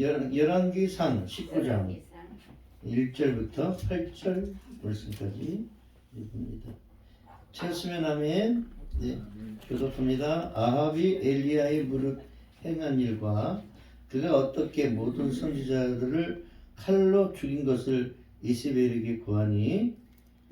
열왕기상 19장 1절부터 8절 말씀까지 읽습니다. 찾으면 아멘. 네, 교독합니다. 아합이 엘리야의 무릇 행한 일과 그가 어떻게 모든 선지자들을 칼로 죽인 것을 이세벨에게 고하니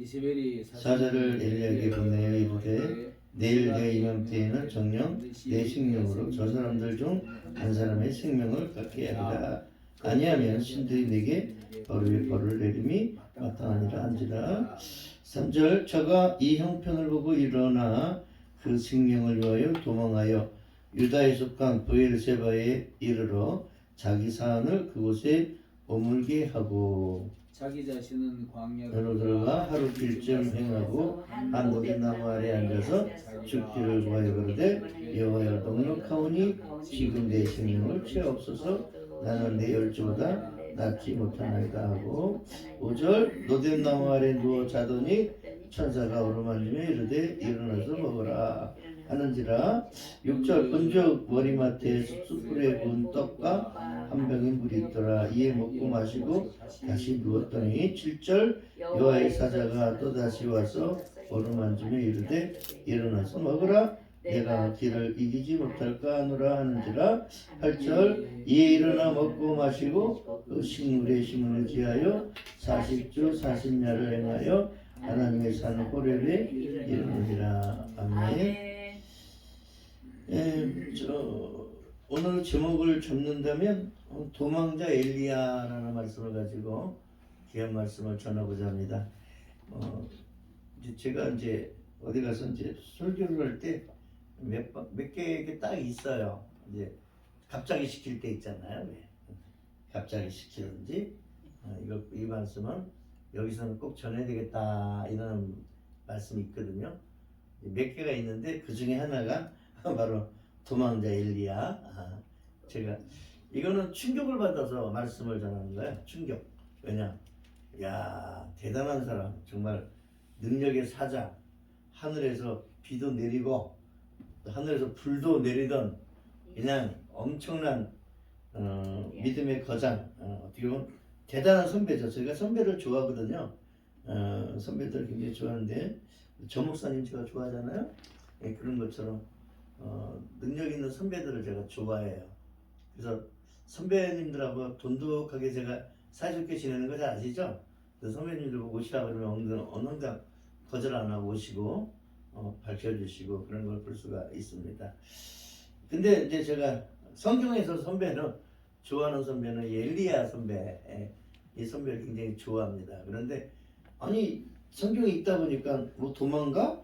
이세벨이 사자를 엘리야에게 보내어 이르되 내일 내 이맘때에는 정녕 내 생명으로 저 사람들 중 한 사람의 생명을 갖게 하리라. 아니하면 신들이 내게 벌 위에 벌을 내림이 마땅하니라 한지라. 3절 저가 이 형편을 보고 일어나 그 생명을 위하여 도망하여 유다에 속한 브엘세바에 이르러 자기 사안을 그곳에 머물게 하고 자기 자신은 광야로 들어가 하루 길쯤 행하고 한 모기나무 아래 앉아서 죽기를 구하여 그러되 여호와여 넉넉하오니 지금 내 생명을 취하옵소서. 나는 내 열조보다 낫지 못하나이다 하고 5절 노뎀나무 아래 누워 자더니 천사가 오르만지며 이르되 일어나서 먹으라 하는지라. 6절 은즉 머리맡에 숯불에 구운 떡과 한 병의 물이 있더라. 이에 먹고 마시고 다시 누웠더니 7절 여호와의 사자가 또다시 와서 오르만지며 이르되 일어나서 먹으라. 내가 길을 이기지 못할까 하노라 하는지라. 8절 이에 일어나 먹고 마시고 그 식물에 힘을 의지하여 40주 40야를 행하여 하나님의 산 호렙에 이르느니라. 아멘. 오늘 제목을 잡는다면 도망자 엘리야라는 말씀을 가지고 귀한 말씀을 전하고자 합니다. 제가 이제 어디 가서 이제 설교를 할 때 몇 개 딱 있어요. 이제 갑자기 시킬 때 있잖아요. 왜? 갑자기 시키든지 이 말씀은 여기서는 꼭 전해야 되겠다 이런 말씀이 있거든요. 몇 개가 있는데 그 중에 하나가 바로 도망자 엘리야. 제가 이거는 충격을 받아서 말씀을 전하는 거예요. 충격. 왜냐? 야, 대단한 사람, 정말 능력의 사자, 하늘에서 비도 내리고 하늘에서 불도 내리던 그냥 엄청난 믿음의 거장, 어떻게 보면 대단한 선배죠. 저희가 선배를 좋아하거든요. 선배들 굉장히 좋아하는데 저 목사님 제가 좋아하잖아요. 그런 것처럼 능력 있는 선배들을 제가 좋아해요. 그래서 선배님들하고 돈독하게 제가 사이좋게 지내는 거 잘 아시죠? 그 선배님들 보고 오시라 그러면 언젠가 거절 안 하고 오시고 밝혀주시고 그런 걸 볼 수가 있습니다. 근데 이제 제가 성경에서 좋아하는 선배는 엘리야 선배, 이 선배를 굉장히 좋아합니다. 그런데 아니 성경에 있다 보니까 뭐 도망가?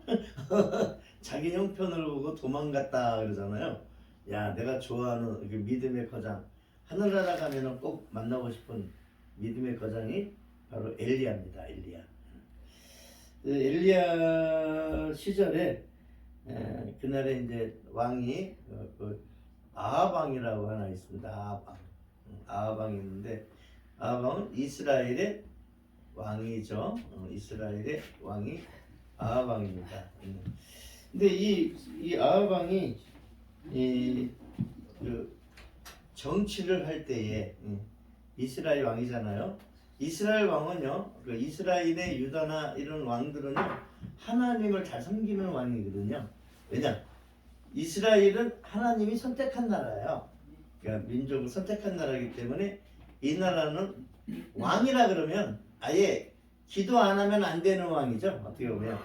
자기 형편을 보고 도망갔다 그러잖아요. 야, 내가 좋아하는 믿음의 거장, 하늘나라 가면은 꼭 만나고 싶은 믿음의 거장이 바로 엘리야입니다. 엘리야. 엘리야 시절에 그날에 이제 왕이 아합 왕이라고 하나 있습니다. 아합 왕이 있는데 아합 왕은 이스라엘의 왕이죠. 이스라엘의 왕이 아합 왕입니다. 근데 이 아합 왕이 그 정치를 할 때에 이스라엘 왕이잖아요. 이스라엘 왕은요, 그 이스라엘의 유다나 이런 왕들은요, 하나님을 잘 섬기는 왕이거든요. 왜냐? 이스라엘은 하나님이 선택한 나라예요. 그러니까 민족을 선택한 나라이기 때문에 이 나라는 왕이라 그러면 아예 기도 안 하면 안 되는 왕이죠. 어떻게 보면.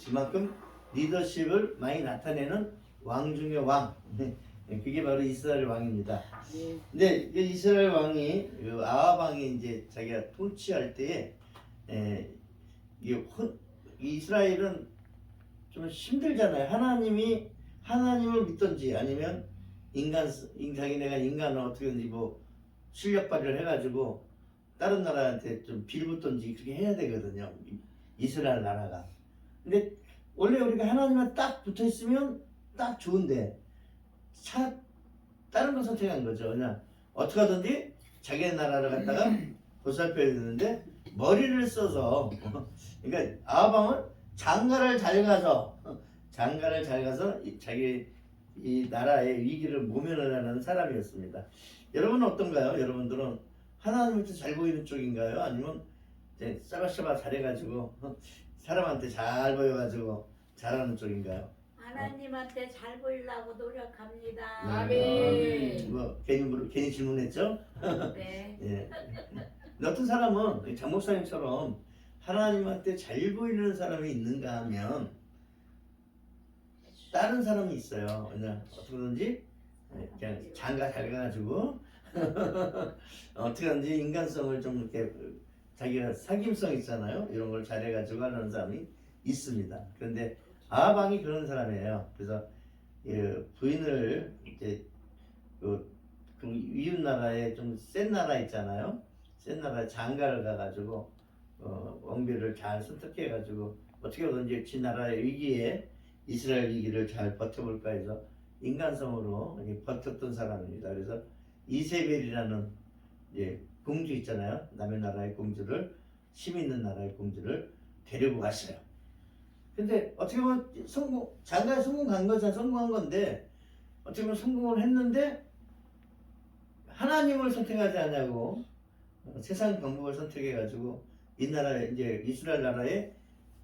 그만큼 리더십을 많이 나타내는 왕 중의 왕. 그게 바로 이스라엘 왕입니다. 근데 이스라엘 왕이 아합 왕이 이제 자기가 통치할 때에 이스라엘은 좀 힘들잖아요. 하나님을 믿든지 아니면 자기네가 인간을 어떻게든지 뭐 실력 발휘를 해가지고 다른 나라한테 좀 빌붙든지 그렇게 해야 되거든요. 이스라엘 나라가. 근데 원래 우리가 하나님만 딱 붙어 있으면 딱 좋은데 다른 걸 선택한 거죠. 그냥 어떻게 하든지 자기 나라를 갖다가 보살펴야 되는데 머리를 써서 그러니까 아합 왕은 장가를 잘 가서 자기 이 나라의 위기를 모면하는 사람이었습니다. 여러분은 어떤가요? 여러분들은 하나님한테 잘 보이는 쪽인가요? 아니면 이제 싸바싸바 잘해가지고 사람한테 잘 보여가지고 잘하는 쪽인가요? 하나님한테 잘 보이려고 노력합니다. 아멘. 뭐 괜히 질문했죠? 네. 예. 근데 어떤 사람은 장 목사님처럼 하나님한테 잘 보이는 사람이 있는가 하면 다른 사람이 있어요. 그냥 어떻게든지 그냥 장가 잘 가가지고 어떻게든지 인간성을 좀 이렇게 자기가 사귐성 있잖아요. 이런 걸 잘해가지고 하는 사람이 있습니다. 그런데 아방이 그런 사람이에요. 그래서 부인을 이제 그 이웃 나라에 좀 센 나라 있잖아요. 센 나라에 장가를 가가지고 왕비를 잘 선택해가지고 어떻게든지 지 나라의 위기에 이스라엘 위기를 잘 버텨볼까 해서 인간성으로 이렇게 버텼던 사람입니다. 그래서 이세벨이라는 공주 있잖아요. 남의 나라의 공주를 힘 있는 나라의 공주를 데리고 갔어요. 근데 어떻게 보면 장가에 성공한 거잖아. 성공한 건데 어떻게 보면 성공을 했는데 하나님을 선택하지 않냐고 세상 방법을 선택해가지고 이 나라에 이제 이스라엘 나라에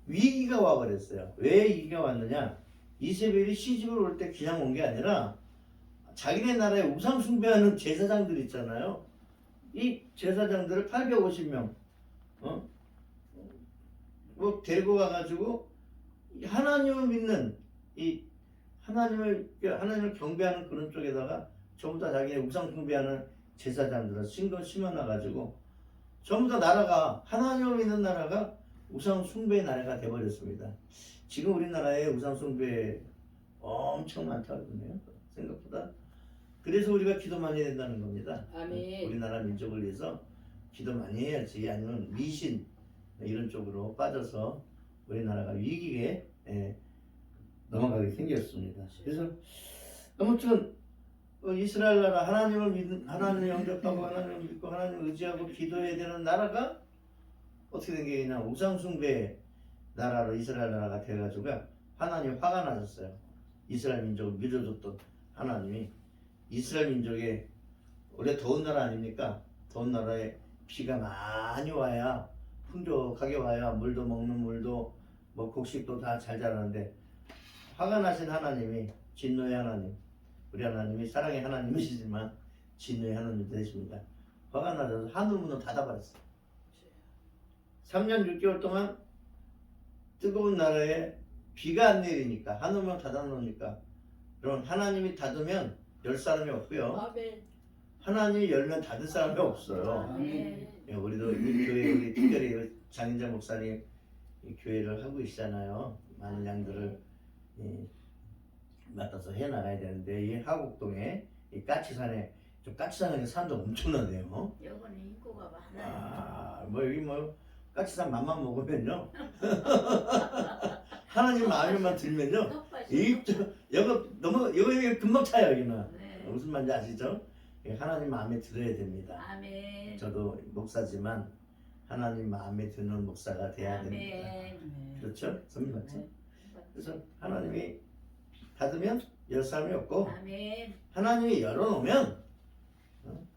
위기가 와버렸어요. 왜 위기가 왔느냐? 이세벨이 시집을 올 때 그냥 온 게 아니라 자기네 나라에 우상 숭배하는 제사장들 있잖아요. 이 제사장들을 850명 뭐 데리고 가가지고 하나님을 믿는 이 하나님을 경배하는 그런 쪽에다가 전부 다 자기네 우상 숭배하는 제사장들을 심어놔가지고 전부 다 나라가 하나님을 믿는 나라가 우상 숭배의 나라가 돼버렸습니다. 지금 우리나라에 우상 숭배 엄청 많다거든요. 생각보다. 그래서 우리가 기도 많이 해야 된다는 겁니다. 아멘. 우리나라 민족을 위해서 기도 많이 해야지. 아니면 미신 이런 쪽으로 빠져서 우리나라가 위기에 넘어가게 생겼습니다. 그래서 아무튼 이스라엘 나라 하나님을 영접하고 하나님을 믿고 하나님을 의지하고 기도해야 되는 나라가 어떻게 된 게 그냥 우상숭배 나라로 이스라엘 나라가 돼가지고 하나님 화가 나셨어요. 이스라엘 민족을 믿어줬던 하나님이 이스라엘 민족에 원래 더운 나라 아닙니까? 더운 나라에 비가 많이 와야 풍족하게 와야 물도 먹는 물도 뭐 곡식도 다 잘 자라는데 화가 나신 하나님이 진노의 하나님, 우리 하나님이 사랑의 하나님이시지만 진노의 하나님 되십니다. 화가 나셔서 하늘 문을 닫아버렸어요. 3년 6개월 동안 뜨거운 나라에 비가 안 내리니까 하늘 문을 닫아놓으니까 그럼 하나님이 닫으면 열 사람이 없고요. 아멘. 하나님이 열면 닫을 사람이 없어요. 아멘. 우리도 이 교회 우리 특별히 장인자 목사님 이 교회를 하고 있잖아요. 많은 양들을 맡아서 해 나가야 되는데 이 하곡동에 이 까치산에 까치산에 사람도 엄청나네요. 여기는 인구가 많아요. 뭐 여기 뭐 까치산 맘만 먹으면요. 하나님 마음에만 들면요. 텃밭이 여기 금방 차요 여기는. 네. 무슨 말인지 아시죠? 하나님 마음에 들어야 됩니다. 아멘. 저도 목사지만 하나님 마음에 드는 목사가 돼야 됩니다. 아멘. 그렇죠? 선생님 맞죠? 그래서 하나님이 닫으면 열 사람이 없고 아멘. 하나님이 열어놓으면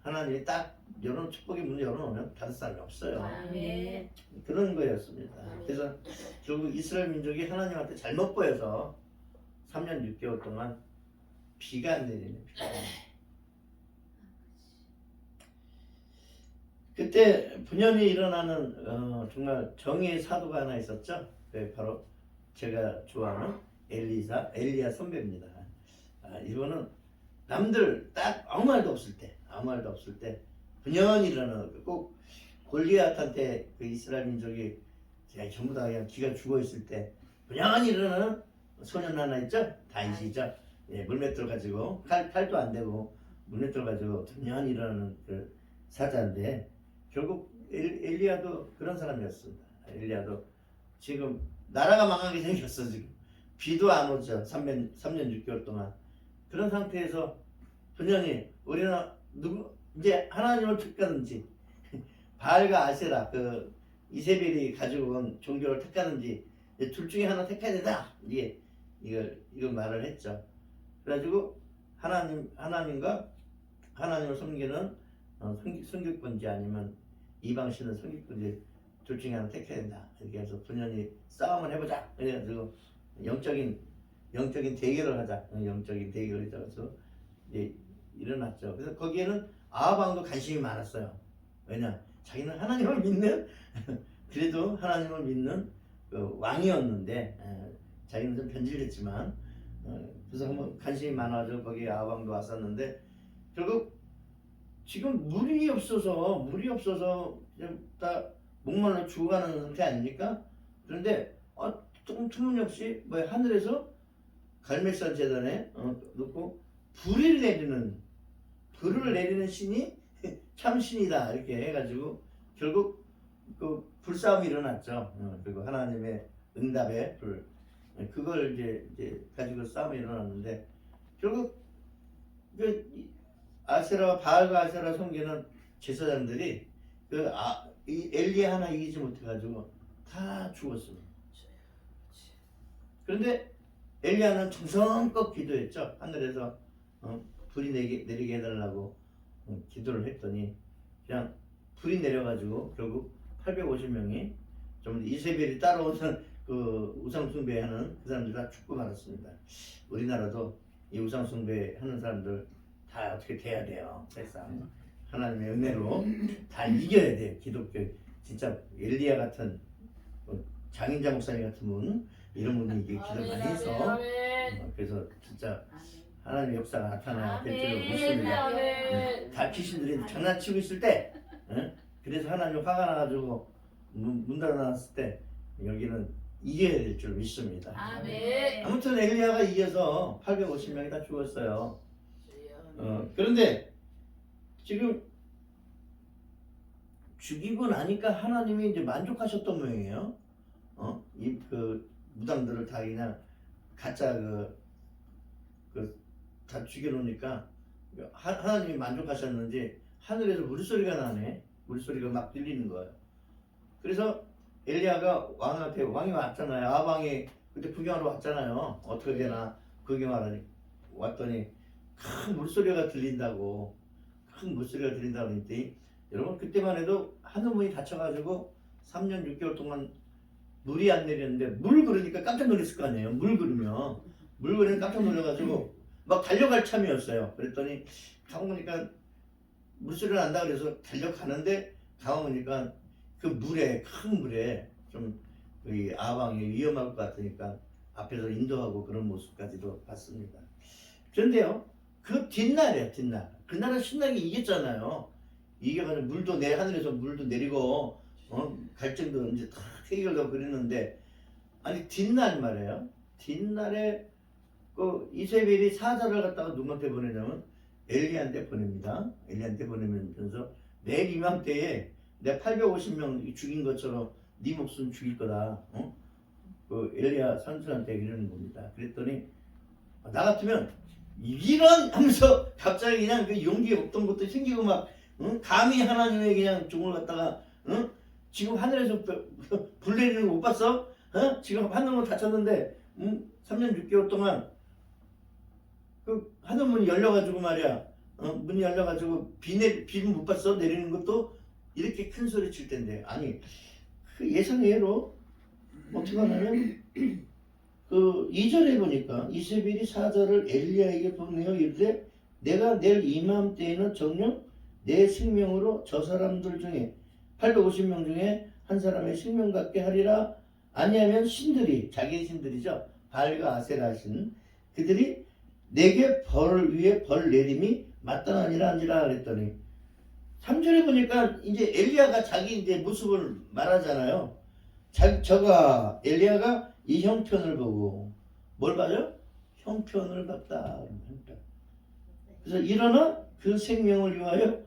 하나님이 딱 축복의 문을 열어놓으면 닫을 사람이 없어요. 아멘. 그런 거였습니다. 그래서 결국 이스라엘 민족이 하나님한테 잘못 보여서 3년 6개월 동안 비가 안 내리는 비가 안 내리는. 그때 분연히 일어나는 정말 정의의 사도가 하나 있었죠. 바로 제가 좋아하는 엘리야 선배입니다. 이분은 남들 딱 아무 말도 없을 때 분연히 일어나는 꼭 골리앗한테 그 이스라엘 민족이 전부 다 그냥 기가 죽어 있을 때 분연히 일어나는 소년 하나 있죠. 다윗이죠. 물맷돌 가지고 칼도 안 되고 물맷돌 가지고 분연히 일어나는 그 사자인데 결국 엘리야도 그런 사람이었습니다. 엘리야도 지금 나라가 망하게 생겼어. 지금 비도 안 오죠. 3년 6개월 동안 그런 상태에서 분연히 우리는 이제 하나님을 택하든지 바알과 아세라 그 이세벨이 가지고 온 종교를 택하든지 둘 중에 하나 택해야 된다. 이걸 말을 했죠. 그래가지고 하나님과 하나님을 섬기는 성격군지 아니면 이방신을 섬기군지 둘 중에 하나 택해야 된다. 이렇게 해서 분연히 싸움을 해보자. 그래가지고 영적인 대결을 하자. 영적인 대결을 해서 이제 일어났죠. 그래서 거기에는 아하방도 관심이 많았어요. 왜냐? 자기는 하나님을 믿는 그래도 하나님을 믿는 그 왕이었는데 자기는 좀 변질됐지만 그래서 한번 관심이 많아져 거기에 아하방도 왔었는데 결국 지금 물이 없어서 지금 다 목말라 죽어가는 상태 아닙니까? 그런데 조금 터무니없이 뭐 하늘에서 갈멜산 재단에 놓고 불을 내리는 신이 참 신이다 이렇게 해가지고 결국 그 불싸움이 일어났죠. 그리고 하나님의 응답에 그걸 이제 가지고 싸움이 일어났는데 결국 그 바알과 아세라 섬기는 제사장들이 이 엘리야 하나 이기지 못해가지고 다 죽었습니다. 그런데 엘리야는 정성껏 기도했죠. 하늘에서 불이 내리게 해달라고 기도를 했더니 그냥 불이 내려가지고 결국 850명이 좀 이세벨이 따라오는 그 우상숭배하는 그 사람들 다 죽고 말았습니다. 우리나라도 이 우상숭배하는 사람들 다 어떻게 돼야 돼요. 세상 하나님의 은혜로 다 이겨야 돼요. 기독교 진짜 엘리야 같은 장인자 목사님 같은 분 이런 분이 이게 기도 많이 해서 그래서 진짜 하나님의 역사가 나타나야 될 줄 믿습니다. 다 귀신들이 장난치고 있을 때 그래서 하나님 화가 나가지고 문 닫아놨을 때 여기는 이겨야 될 줄 믿습니다. 아무튼 엘리야가 이겨서 850명이 다 죽었어요. 그런데 지금 죽이고 나니까 하나님이 이제 만족하셨던 모양이에요. 이 그 무당들을 다 그냥 가짜 다 죽여놓으니까 하나님이 만족하셨는지 하늘에서 물소리가 나네. 물소리가 막 들리는 거예요. 그래서 엘리야가 왕이 왔잖아요. 아방이 그때 구경하러 왔잖아요. 어떻게 되나 구경하러 왔더니 큰 물소리가 들린다고 했더니 여러분 그때만 해도 하늘문이 닫혀가지고 3년 6개월 동안 물이 안 내렸는데 물 그러니까 깜짝 놀랐을 거 아니에요. 물 그러면 깜짝 놀라가지고 막 달려갈 참이었어요. 그랬더니 가보니까 물소리가 난다 그래서 달려가는데 가보니까 그 큰 물에 좀 아방이 위험할 것 같으니까 앞에서 인도하고 그런 모습까지도 봤습니다. 그런데요, 그 뒷날 그날은 신나게 이겼잖아요. 이겨가지고 하늘에서 물도 내리고 갈증도 이제 다 해결되고 그랬는데 아니 뒷날 말이에요. 뒷날에 그 이세벨이 사자를 갖다가 누구한테 보내냐면 엘리야한테 보냅니다. 엘리야한테 보내면서 내일 이맘때에 내가 850명 죽인 것처럼 네 목숨 죽일 거다. 그 엘리야 선수한테 이러는 겁니다. 그랬더니 나 같으면 이런 하면서 갑자기 그냥 그 용기 없던 것도 생기고 막 감히 하나님의 그냥 종을 갖다가 지금 하늘에서 불 내리는 거 못 봤어? 지금 하늘문 닫혔는데 3년 6개월 동안 그 하늘문이 열려가지고 말이야 문이 열려가지고 비는 못 봤어? 내리는 것도 이렇게 큰 소리 칠 텐데 아니 그 예상외로 어떻게 하냐면 그 2절에 보니까 이세벨이 사자를 엘리야에게 보내어 이르되 내가 내일 이맘때에는 정녕 내 생명으로 저 사람들 중에 850명 중에 한 사람의 생명 갖게 하리라. 아니하면 신들이 자기의 신들이죠. 바알과 아세라 신 그들이 내게 벌 위에 벌 내림이 마땅하니라 하니라 그랬더니 3절에 보니까 이제 엘리야가 자기 이제 모습을 말하잖아요. 저가 엘리야가 이 형편을 보고 뭘 봐요? 형편을 봤다. 그래서 일어나 그 생명을 위하여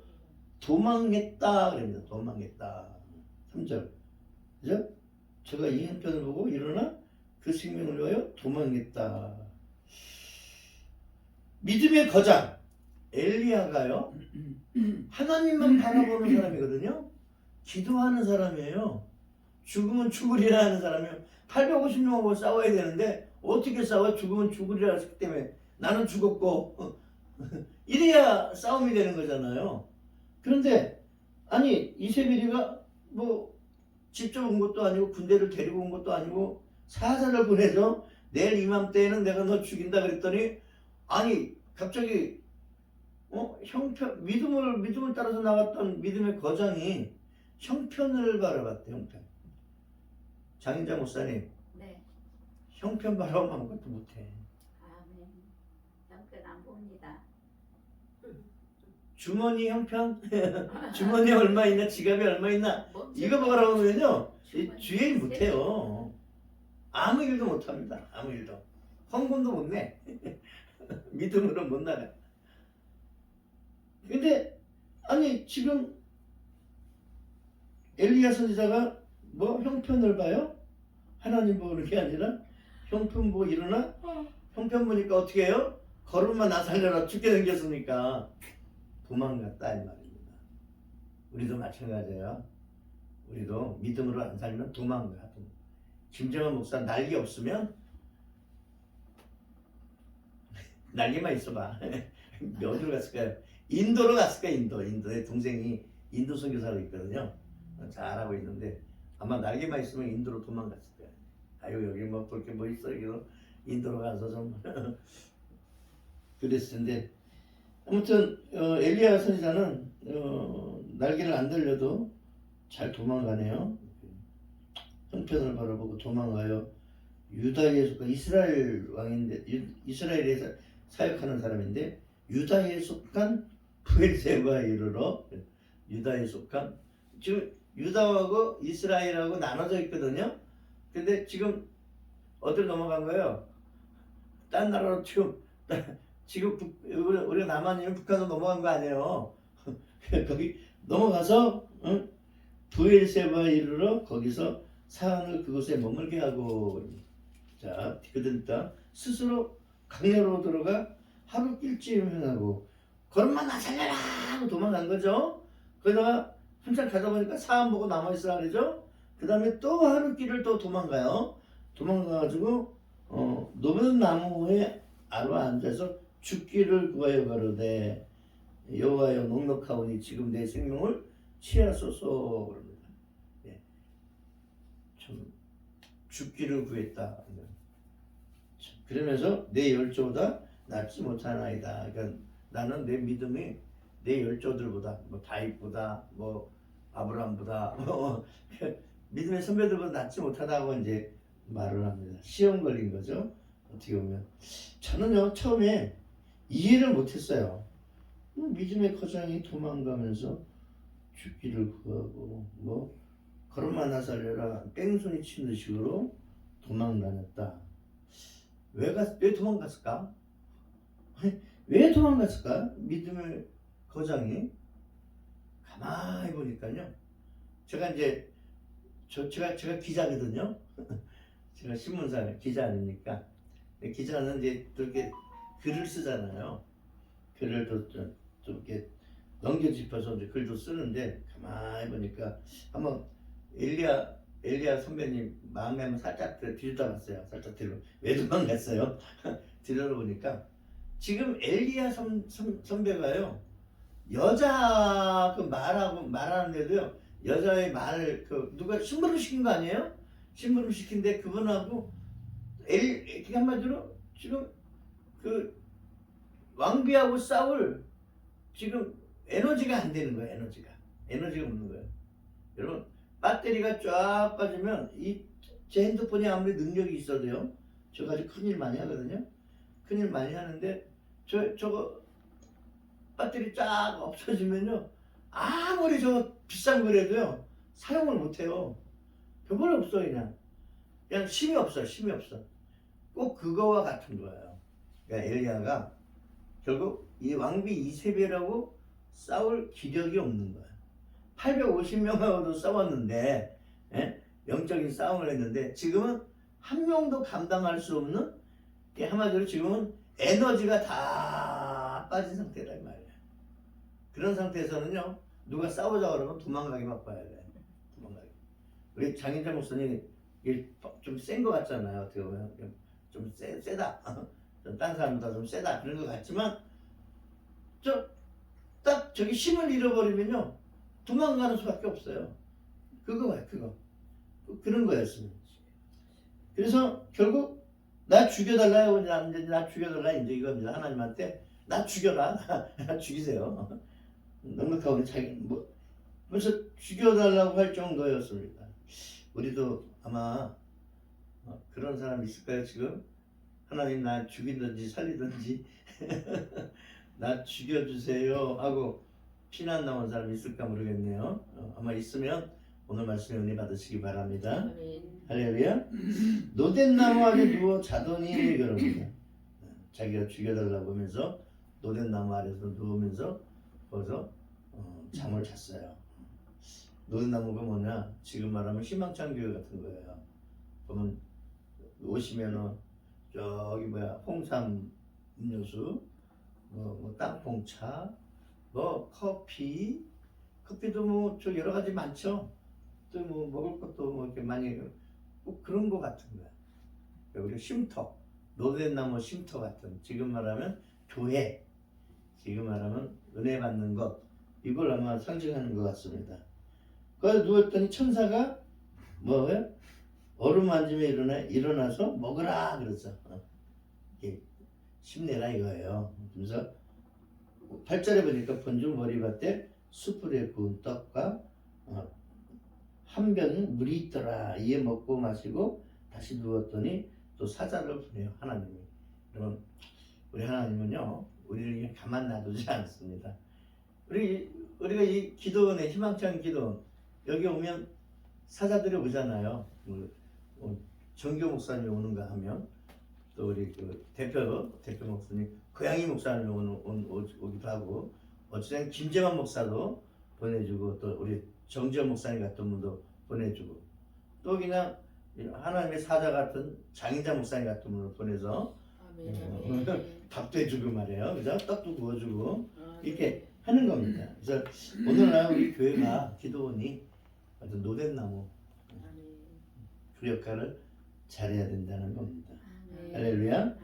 도망했다 그럽니다. 도망했다. 3절. 그죠? 저가 이 형편을 보고 일어나 그 생명을 위하여 도망했다. 믿음의 거장 엘리야가요. 하나님만 바라보는 사람이거든요. 기도하는 사람이에요. 죽으면 죽으리라 하는 사람이에요. 850명하고 싸워야 되는데 어떻게 싸워? 죽으면 죽으리라 했기 때문에 나는 죽었고 이래야 싸움이 되는 거잖아요. 그런데 아니 이세벨이가 뭐 직접 온 것도 아니고 군대를 데리고 온 것도 아니고 사자를 보내서 내일 이맘때에는 내가 너 죽인다 그랬더니 아니 갑자기 형편 믿음을 따라서 나갔던 믿음의 거장이 형편을 바라봤대. 형편. 장인자 목사님 네. 형편 바라보면 아무것도 못해. 아멘. 형편 안 봅니다. 주머니 형편 주머니 얼마 있나 지갑이 얼마 있나 이거 바라보면요 주행 못해요. 아무 일도 못합니다. 아무 일도 헌금도 못 내. 믿음으로 못 나가. 근데 아니 지금 엘리야 선지자가 뭐 형편을 봐요? 하나님 보는 게 아니라 형편 보고 일어나? 형편 보니까 어떻게 해요? 걸음만 나 살려라 죽게 생겼으니까 도망갔다 이 말입니다. 우리도 마찬가지예요. 우리도 믿음으로 안 살면 도망가. 김정은 목사 날개 없으면 날개만 있어봐. 어디로 갔을까요? 인도로 갔을까? 인도에 동생이 인도 선교사로 있거든요. 잘 알고 있는데 아마 날개만 있으면 인도로 도망갔을 거야. 아유 여기 뭐 볼 게 뭐 있어? 여기로 인도로 가서 좀 그랬을 텐데 아무튼 엘리야 선지자는 날개를 안 들려도 잘 도망가네요. 형편을 바라보고 도망가요. 유다에 속한 이스라엘 왕인데 이스라엘에서 사역하는 사람인데 유다에 속한 브엘세바에 이르러 유다에 속한 지금 유다하고 이스라엘하고 나눠져 있거든요. 근데 지금 어디로 넘어간 거예요? 딴 나라로 지금 우리가 남한이면 북한으로 넘어간 거 아니에요. 거기 넘어가서 브엘세바에 이르러 거기서 사안을 그곳에 머물게 하고 자 그러니까 스스로 강야로 들어가 하루 길쯤 행하고 걸음만 나 살려라 하고 도망간 거죠. 그러다가 한참 가다 보니까 사안 보고 남아있으라 그러죠. 그 다음에 또 하루 길을 또 도망가요. 도망가가지고 노면 나무에 아로 앉아서 죽기를 구하여 가로되 여호와여 넉넉하오니 지금 내 생명을 취하소서 그럽니다. 예. 참 죽기를 구했다. 그러면서 내 열조보다 낫지 못하나이다. 그러니까 나는 내 믿음이 내 열조들보다 뭐 다윗보다 뭐 아브라함보다 뭐 믿음의 선배들보다 낫지 못하다고 이제 말을 합니다. 시험 걸린 거죠. 어떻게 보면 저는요 처음에 이해를 못했어요. 믿음의 거장이 도망가면서 죽기를 구하고 뭐 걸음만 나 살려라 뺑소니 치는 식으로 도망다녔다. 왜 도망갔을까? 왜 도망갔을까? 믿음의 거장이 가만히 보니까요. 제가 이제 제가 기자거든요. 제가 신문사 기자 아닙니까? 기자는 이제 그렇게 글을 쓰잖아요. 글을 또 이렇게 넘겨짚어서 이제 글도 쓰는데 가만히 보니까 한번 엘리야 선배님 마음에 한번 살짝 들여다봤어요. 살짝 왜 도망갔어요? 들여다보니까 지금 엘리야 선배가요 여자 그 말하는데도요 여자의 말을 누가 심부름 시킨 거 아니에요? 심부름 시킨데 그분하고 한마디로 지금 그 왕비하고 싸울 지금 에너지가 안 되는 거예요. 에너지가 없는 거예요. 여러분 배터리가 쫙 빠지면 제 핸드폰이 아무리 능력이 있어도요 저 가지고 큰일 많이 하거든요. 큰일 많이 하는데 저거 배터리 쫙 없어지면요 아무리 저 비싼 거라도요 사용을 못해요. 별볼 없어. 그냥 힘이 없어. 꼭 그거와 같은 거예요. 그러니까 엘리야가 결국 이 왕비 이세벨하고 싸울 기력이 없는 거예요. 850명하고도 싸웠는데 영적인 싸움을 했는데 지금은 한 명도 감당할 수 없는 한마디로 지금은 에너지가 다 빠진 상태다 이 말이에요. 그런 상태에서는요 누가 싸우자 그러면 도망가기 바빠야 돼. 도망가기. 우리 장인자 목사님 좀 센 거 같잖아요. 어떻게 보면 좀 세다. 딴 사람보다 좀 세다 그런 것 같지만 딱 저기 힘을 잃어버리면요 도망가는 수밖에 없어요. 그거야 그거. 그런 거였습니다. 그래서 결국 나 죽여달라요. 나 죽여달라 이제 이겁니다. 하나님한테 나 죽여라. 나 죽이세요. 넉넉하고 자기 뭐 그래서 죽여달라고 할 정도였습니다. 우리도 아마 그런 사람 있을까요 지금? 하나님 나 죽이든지 살리든지 나 죽여주세요 하고 피난 나온 사람 있을까 모르겠네요. 아마 있으면 오늘 말씀에 은혜 받으시기 바랍니다. 아멘. 할렐루야. 노된 나무 아래 누워 자더니 그럽니다. 자기가 죽여달라고 하면서 노된 나무 아래서 누우면서 거기서 잠을 잤어요. 노된 나무가 뭐냐? 지금 말하면 희망찬 교회 같은 거예요. 그러면 오시면은 저기 홍삼 음료수, 뭐 땅콩차, 뭐 커피도 뭐 저 여러 가지 많죠. 또 뭐 먹을 것도 뭐 이렇게 많이 꼭 그런 거 같은 거야. 우리 쉼터, 노된 나무 쉼터 같은 지금 말하면 교회, 지금 말하면 은혜 받는 것 이걸 아마 상징하는 것 같습니다. 거기서 누웠더니 천사가 뭐예요? 어루만짐에 일어나서 먹으라 그랬어. 이게 힘내라 이거예요. 그래서 8절에 보니까 본중 머리밭에 숯불에 구운 떡과 한 병 물이 있더라. 이에 먹고 마시고 다시 누웠더니 또 사자를 보내요. 하나님이. 여러분 우리 하나님은요 우리를 그냥 가만 놔두지 않습니다. 우리가 이 기도원에 희망찬 기도원 여기 오면 사자들이 오잖아요. 정교 목사님이 오는가 하면 또 우리 그 대표 목사님 고양이 목사님이 오기도 하고 어쨌든 김재만 목사도 보내주고 또 우리 정지현 목사님 같은 분도 보내주고 또 그냥 하나님의 사자 같은 장인자 목사님 같은 분을 보내서 밥도 해주고 말이에요. 그죠? 떡도 구워주고 이렇게 하는 겁니다. 그래서 오늘날 우리 교회가 기도원이 어떤 노된나무 그 역할을 잘해야 된다는 겁니다. 할렐루야.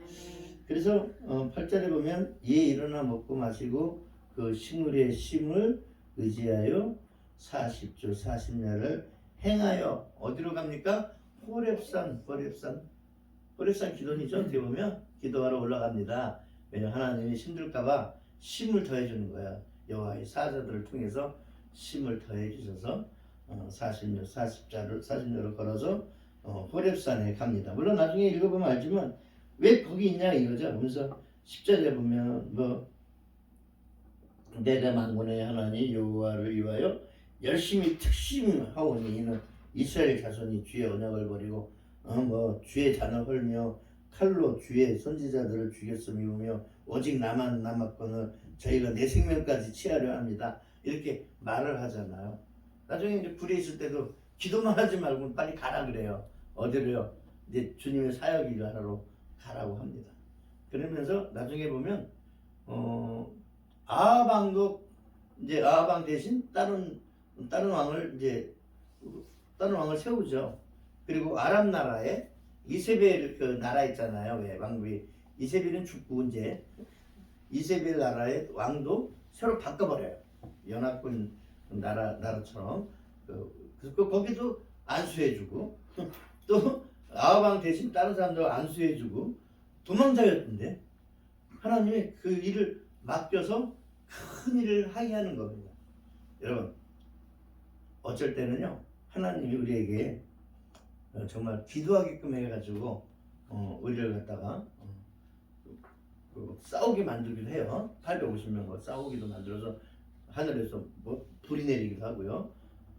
그래서 8절에 보면 이에 일어나 먹고 마시고 그 식물의 쉼을 의지하여 40주 40년을 행하여 어디로 갑니까? 호렙산 기도원이죠. 어떻게 보면 기도하러 올라갑니다. 왜냐하면 하나님이 힘들까봐 쉼을 더해주는 거야. 여호와의 사자들을 통해서 쉼을 더해 주셔서 40년을 걸어서 호렙산에 갑니다. 물론 나중에 읽어보면 알지만 왜 거기 있냐 이거죠. 그래서 10절에 보면 내가 만군의 하나님 여호와를 위하여 열심히 특심하오니 이는 이스라엘 자손이 주의 언약을 버리고 주의 잔을 헐며 칼로 주의 선지자들을 죽였음이오며 오직 나만 남았거늘 저희가 내 생명까지 취하려 합니다. 이렇게 말을 하잖아요. 나중에 이제 불에 있을 때도 기도만 하지 말고 빨리 가라 그래요. 어디로요? 이제 주님의 사역 일을 하러 가라고 합니다. 그러면서 나중에 보면 아하방도 이제 아하방 대신 다른 왕을 세우죠. 그리고 아람 나라에 이세벨 그 나라 있잖아요. 왜 왕국이 이세벨은 죽고 이제 이세벨 나라의 왕도 새로 바꿔버려요. 연합군 나라처럼 그래서 거기도 안수해주고 또 아하방 대신 다른 사람들 안수해주고 도망자였는데 하나님이 그 일을 맡겨서 큰 일을 하게 하는 겁니다. 여러분 어쩔 때는요 하나님이 우리에게 정말 기도하게끔 해가지고 우리를 갖다가 싸우게 만들기도 해요. 850명 싸우기도 만들어서 하늘에서 불이 내리기도 하고요.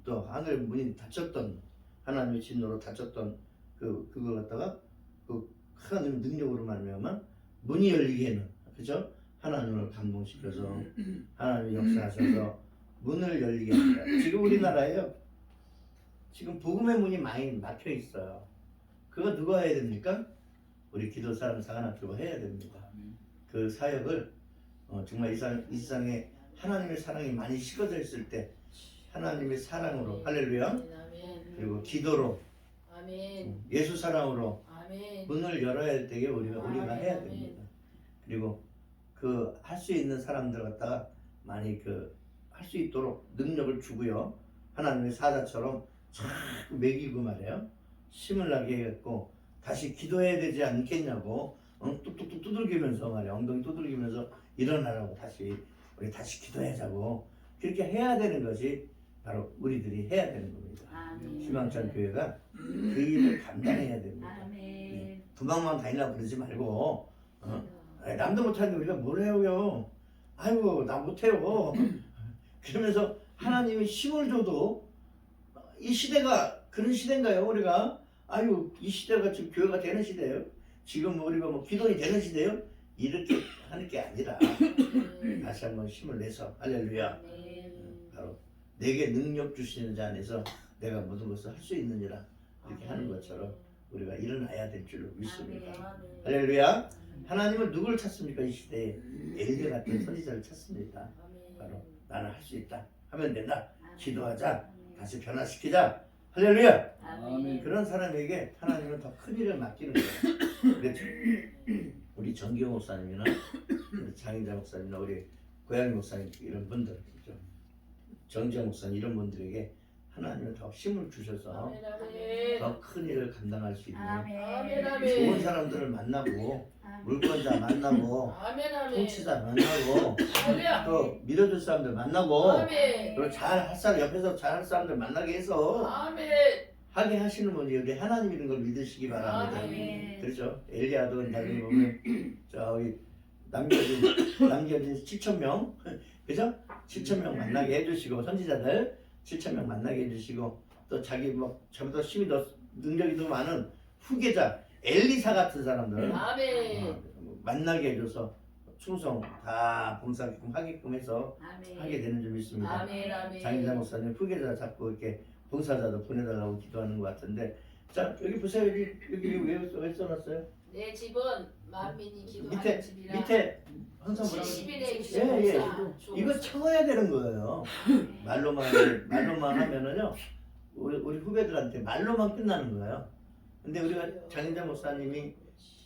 또 하늘 문이 닫혔던 하나님의 진노로 닫혔던 그걸 갖다가 하나님의 능력으로 말미암아 문이 열리게 하는 그죠? 하나님을 감동시켜서 하나님의 역사하셔서 문을 열리게 합니다. 지금 우리나라에요. 지금 복음의 문이 많이 막혀 있어요. 그거 누가 해야 됩니까? 우리 기도 사람 사관학교가 해야 됩니다. 그 사역을 정말 이 세상에 하나님의 사랑이 많이 식어져 있을 때 하나님의 사랑으로 할렐루야 그리고 기도로 예수 사랑으로 문을 열어야 할 때에 우리가 해야 됩니다. 그리고 그 할 수 있는 사람들 갖다가 많이 그 할 수 있도록 능력을 주고요. 하나님의 사자처럼 쫙 먹이고 말이에요. 힘을 나게 해갖고 다시 기도해야 되지 않겠냐고 뚝뚝뚝 두들기면서 말이야. 엉덩이 두들기면서 일어나라고 다시 우리 다시 기도하자고 그렇게 해야 되는 것이 바로 우리들이 해야 되는 겁니다. 아멘. 희망찬 교회가 그 일을 감당해야 됩니다. 아멘. 도망만 다니려고 그러지 말고 남도 못하는데 우리가 뭘 해요? 아이고 나 못해요. 그러면서 하나님이 힘을 줘도 이 시대가 그런 시대인가요? 우리가 아유 이 시대가 지금 교회가 되는 시대예요. 지금 우리가 뭐 기도이 되는 시대예요. 이렇게 하는 게 아니라 다시 한번 힘을 내서 할렐루야. 아멘. 바로 내게 능력 주시는 자 안에서 내가 모든 것을 할 수 있느니라 이렇게 하는 것처럼 우리가 일어나야 될 줄로 믿습니다. 할렐루야. 하나님은 누구를 찾습니까? 이 시대에 엘리야 같은 선지자를 찾습니다. 바로 나는 할 수 있다 하면 된다. 기도하자. 다시 변화시키자. 할렐루야. 아멘. 그런 사람에게 하나님은 더 큰 일을 맡기는 거예요. 그래서 우리 정기호 목사님이나 우리 장인자 목사님이나 우리 고양이 목사님 이런 분들 그죠? 정지영 목사님 이런 분들에게 하나님은 더 힘을 주셔서 더 큰 일을 감당할 수 있는 좋은 사람들을 만나고 물권자 만나고 통치자 만나고 또 믿어줄 사람들 만나고 그리고 잘 할 사람 옆에서 잘 할 사람들 만나게 해서 하게 하시는 분이 여기 하나님이라는 걸 믿으시기 바랍니다. 아멘. 그렇죠? 엘리야도 나중에 보면 저기 남겨진 7,000명 그죠? 7,000명 만나게 해주시고 선지자들 7,000명 만나게 해주시고 또 자기 뭐 저보다 힘이 더 능력이 더 많은 후계자 엘리사 같은 사람들 만나게 해줘서 충성 다 봉사하게끔 하게끔 해서 하게 되는 줄 믿습니다. 장인자 목사님 후계자 자꾸 이렇게 봉사자도 보내달라고 기도하는 것 같은데 자 여기 보세요. 여기 왜 써놨어요? 내 집은 만민이 기도하는 밑에 집이라 밑에 항상 뭐라고 70일에 예. 이거 적어야 되는 거예요. 말로만 하면은요 우리 후배들한테 말로만 끝나는 거예요. 근데 우리가 장인자 목사님이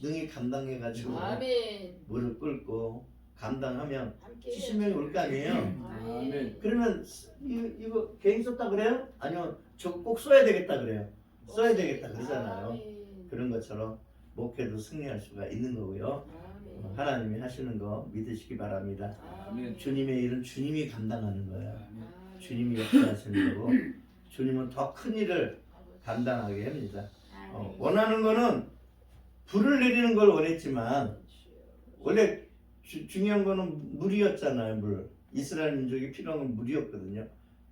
능히 감당해가지고 아멘 무릎 꿇고 감당하면 함께 70명이 올 거 아니에요. 아멘. 그러면 이거 개인 썼다 그래요? 아니면 저거 꼭 써야 되겠다 그래요? 써야 되겠다 그러잖아요. 아멘. 그런 것처럼 목회도 승리할 수가 있는 거고요. 하나님이 하시는 거 믿으시기 바랍니다. 아멘. 주님의 일은 주님이 감당하는 거예요. 아멘. 주님이 역사하시는 거고 주님은 더 큰 일을 감당하게 합니다. 원하는 거는 불을 내리는 걸 원했지만 원래 중요한 거는 물이었잖아요. 물. 이스라엘 민족이 필요한 건 물이었거든요.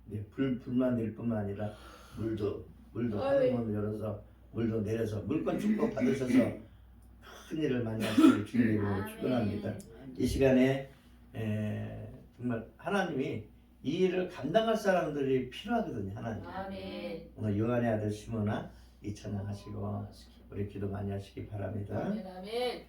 근데 불만 낼 뿐만 아니라 물도 하늘문을 열어서 물도 내려서 물권 축복 받으셔서 큰 일을 많이 하시길 주님의 이름으로 축원합니다. 이 시간에 정말 하나님이 이 일을 감당할 사람들이 필요하거든요. 하나님. 아멘. 오늘 요한의 아들 시모나 2,000명 하시고 우리 기도 많이 하시기 바랍니다. 아멘.